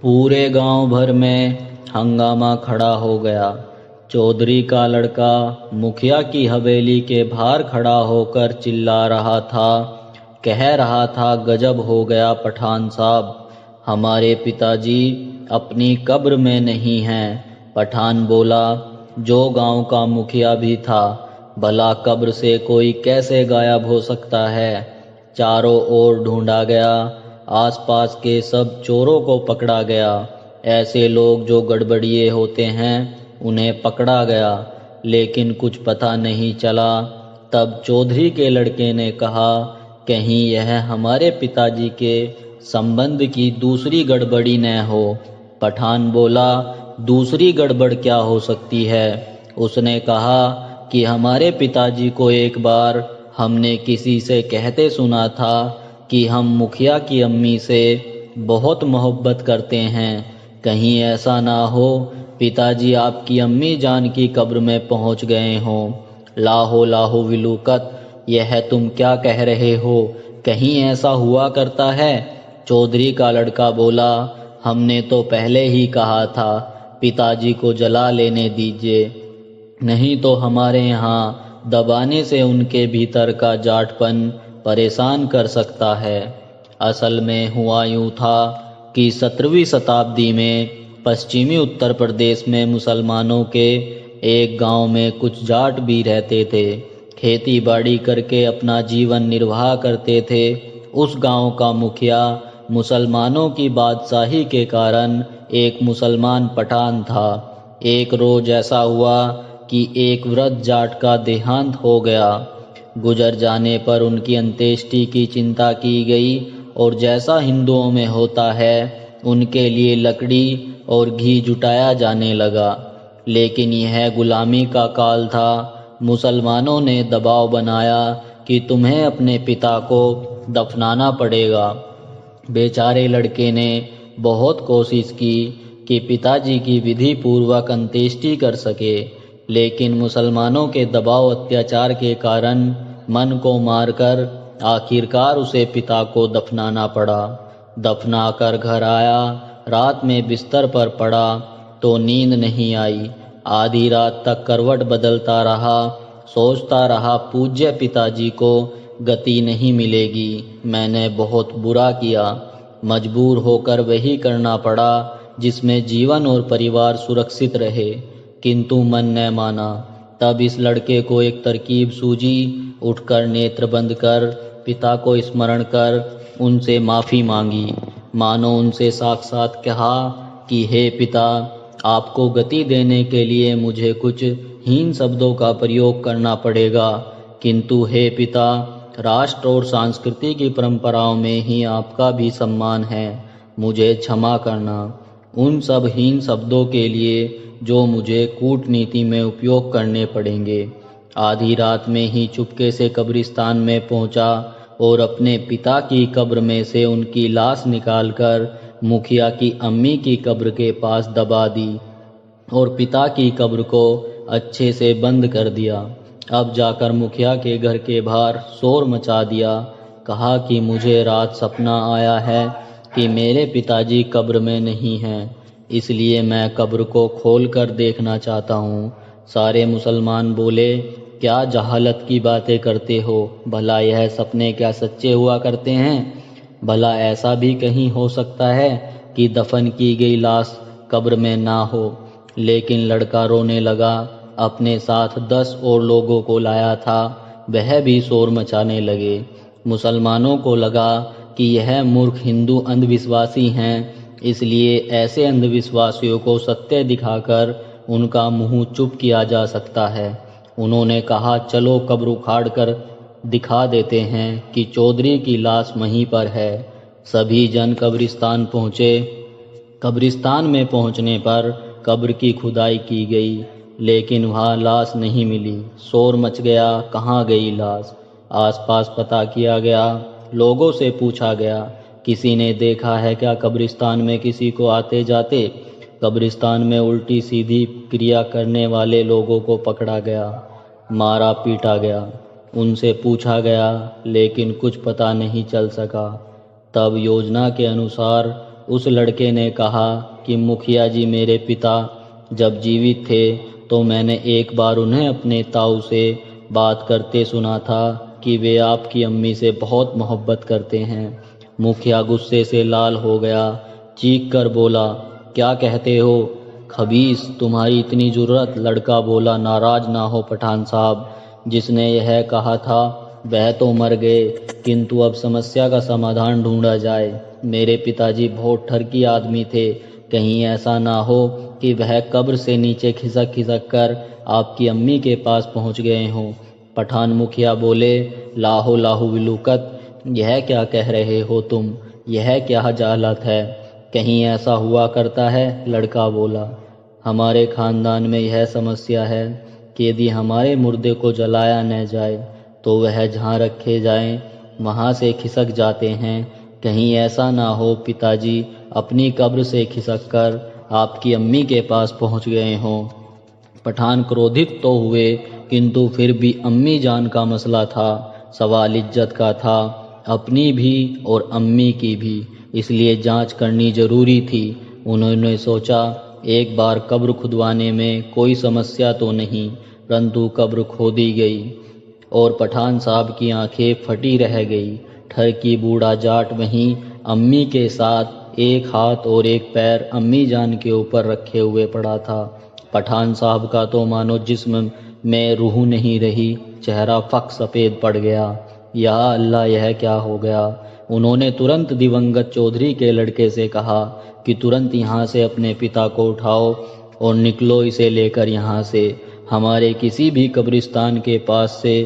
पूरे गांव भर में हंगामा खड़ा हो गया। चौधरी का लड़का मुखिया की हवेली के बाहर खड़ा होकर चिल्ला रहा था, कह रहा था, गजब हो गया पठान साहब, हमारे पिताजी अपनी कब्र में नहीं हैं। पठान बोला, जो गांव का मुखिया भी था, भला कब्र से कोई कैसे गायब हो सकता है। चारों ओर ढूंढा गया, आसपास के सब चोरों को पकड़ा गया। ऐसे लोग जो गड़बड़िए होते हैं उन्हें पकड़ा गया, लेकिन कुछ पता नहीं चला। तब चौधरी के लड़के ने कहा, कहीं यह हमारे पिताजी के संबंध की दूसरी गड़बड़ी न हो। पठान बोला, दूसरी गड़बड़ क्या हो सकती है। उसने कहा कि हमारे पिताजी को एक बार हमने किसी से कहते सुना था कि हम मुखिया की अम्मी से बहुत मोहब्बत करते हैं। कहीं ऐसा ना हो पिताजी आपकी अम्मी जान की कब्र में पहुंच गए हों। लाहो लाहो विलुकत, यह तुम क्या कह रहे हो, कहीं ऐसा हुआ करता है। चौधरी का लड़का बोला, हमने तो पहले ही कहा था पिताजी को जला लेने दीजिए, नहीं तो हमारे यहाँ दबाने से उनके भीतर का जाटपन परेशान कर सकता है। असल में हुआ यूँ था कि 17वीं शताब्दी में पश्चिमी उत्तर प्रदेश में मुसलमानों के एक गांव में कुछ जाट भी रहते थे। खेती बाड़ी करके अपना जीवन निर्वाह करते थे। उस गांव का मुखिया मुसलमानों की बादशाही के कारण एक मुसलमान पठान था। एक रोज ऐसा हुआ कि एक वृद्ध जाट का देहांत हो गया। गुजर जाने पर उनकी अंत्येष्टि की चिंता की गई और जैसा हिंदुओं में होता है उनके लिए लकड़ी और घी जुटाया जाने लगा। लेकिन यह गुलामी का काल था। मुसलमानों ने दबाव बनाया कि तुम्हें अपने पिता को दफनाना पड़ेगा। बेचारे लड़के ने बहुत कोशिश की कि पिताजी की विधि पूर्वक अंत्येष्टि कर सके, लेकिन मुसलमानों के दबाव अत्याचार के कारण मन को मारकर आखिरकार उसे पिता को दफनाना पड़ा। दफना कर घर आया, रात में बिस्तर पर पड़ा तो नींद नहीं आई। आधी रात तक करवट बदलता रहा, सोचता रहा पूज्य पिताजी को गति नहीं मिलेगी। मैंने बहुत बुरा किया, मजबूर होकर वही करना पड़ा जिसमें जीवन और परिवार सुरक्षित रहे, किंतु मन न माना। तब इस लड़के को एक तरकीब सूझी। उठकर नेत्र बंद कर पिता को स्मरण कर उनसे माफ़ी मांगी, मानो उनसे साक्षात कहा कि हे पिता, आपको गति देने के लिए मुझे कुछ हीन शब्दों का प्रयोग करना पड़ेगा, किंतु हे पिता, राष्ट्र और संस्कृति की परंपराओं में ही आपका भी सम्मान है, मुझे क्षमा करना उन सब हीन शब्दों के लिए जो मुझे कूटनीति में उपयोग करने पड़ेंगे। आधी रात में ही चुपके से कब्रिस्तान में पहुंचा और अपने पिता की कब्र में से उनकी लाश निकालकर मुखिया की अम्मी की कब्र के पास दबा दी और पिता की कब्र को अच्छे से बंद कर दिया। अब जाकर मुखिया के घर के बाहर शोर मचा दिया। कहा कि मुझे रात सपना आया है कि मेरे पिताजी कब्र में नहीं हैं, इसलिए मैं कब्र को खोल कर देखना चाहता हूँ। सारे मुसलमान बोले, क्या जहालत की बातें करते हो, भला यह सपने क्या सच्चे हुआ करते हैं। भला ऐसा भी कहीं हो सकता है कि दफन की गई लाश कब्र में ना हो। लेकिन लड़का रोने लगा। अपने साथ 10 और लोगों को लाया था, वह भी शोर मचाने लगे। मुसलमानों को लगा कि यह मूर्ख हिंदू अंधविश्वासी हैं, इसलिए ऐसे अंधविश्वासियों को सत्य दिखाकर उनका मुंह चुप किया जा सकता है। उन्होंने कहा, चलो कब्र उखाड़ कर दिखा देते हैं कि चौधरी की लाश वहीं पर है। सभी जन कब्रिस्तान पहुँचे। कब्रिस्तान में पहुँचने पर कब्र की खुदाई की गई, लेकिन वहाँ लाश नहीं मिली। शोर मच गया, कहाँ गई लाश। आसपास पता किया गया, लोगों से पूछा गया, किसी ने देखा है क्या कब्रिस्तान में किसी को आते जाते। कब्रिस्तान में उल्टी सीधी क्रिया करने वाले लोगों को पकड़ा गया, मारा पीटा गया। उनसे पूछा गया, लेकिन कुछ पता नहीं चल सका। तब योजना के अनुसार उस लड़के ने कहा कि मुखिया जी, मेरे पिता जब जीवित थे तो मैंने एक बार उन्हें अपने ताऊ से बात करते सुना था कि वे आपकी अम्मी से बहुत मोहब्बत करते हैं। मुखिया गुस्से से लाल हो गया, चीख कर बोला, क्या कहते हो खबीस, तुम्हारी इतनी जुर्रत। लड़का बोला, नाराज ना हो पठान साहब, जिसने यह कहा था वह तो मर गए, किंतु अब समस्या का समाधान ढूंढा जाए। मेरे पिताजी बहुत ठरकी आदमी थे, कहीं ऐसा ना हो कि वह कब्र से नीचे खिसक खिसक कर आपकी अम्मी के पास पहुंच गए हों। पठान मुखिया बोले, लाहो लाहू विलुकत, यह क्या कह रहे हो तुम, यह क्या जालत है, कहीं ऐसा हुआ करता है। लड़का बोला, हमारे खानदान में यह समस्या है कि यदि हमारे मुर्दे को जलाया न जाए तो वह जहाँ रखे जाएं वहाँ से खिसक जाते हैं। कहीं ऐसा ना हो पिताजी अपनी कब्र से खिसक कर आपकी अम्मी के पास पहुँच गए हों। पठान क्रोधित तो हुए, किंतु फिर भी अम्मी जान का मसला था, सवाल इज्जत का था, अपनी भी और अम्मी की भी, इसलिए जांच करनी जरूरी थी। उन्होंने सोचा, एक बार कब्र खुदवाने में कोई समस्या तो नहीं, परंतु कब्र खोदी गई और पठान साहब की आंखें फटी रह गई। ठरकी बूढ़ा जाट वहीं अम्मी के साथ एक हाथ और एक पैर अम्मी जान के ऊपर रखे हुए पड़ा था। पठान साहब का तो मानो जिस्म में रूह नहीं रही, चेहरा फक सफ़ेद पड़ गया। या अल्लाह, यह क्या हो गया। उन्होंने तुरंत दिवंगत चौधरी के लड़के से कहा कि तुरंत यहाँ से अपने पिता को उठाओ और निकलो इसे लेकर यहाँ से। हमारे किसी भी कब्रिस्तान के पास से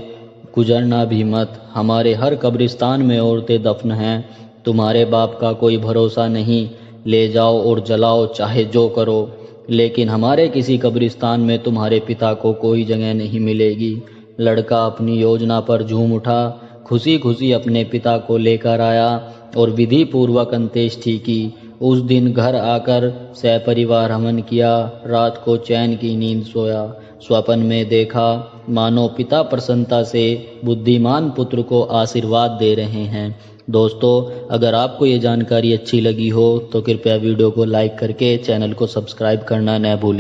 गुजरना भी मत, हमारे हर कब्रिस्तान में औरतें दफन हैं। तुम्हारे बाप का कोई भरोसा नहीं, ले जाओ और जलाओ, चाहे जो करो, लेकिन हमारे किसी कब्रिस्तान में तुम्हारे पिता को कोई जगह नहीं मिलेगी। लड़का अपनी योजना पर झूम उठा, खुशी खुशी अपने पिता को लेकर आया और विधि पूर्वक अंत्येष्टि की। उस दिन घर आकर सपरिवार हवन किया। रात को चैन की नींद सोया। स्वप्न में देखा मानो पिता प्रसन्नता से बुद्धिमान पुत्र को आशीर्वाद दे रहे हैं। दोस्तों, अगर आपको ये जानकारी अच्छी लगी हो तो कृपया वीडियो को लाइक करके चैनल को सब्सक्राइब करना न भूलें।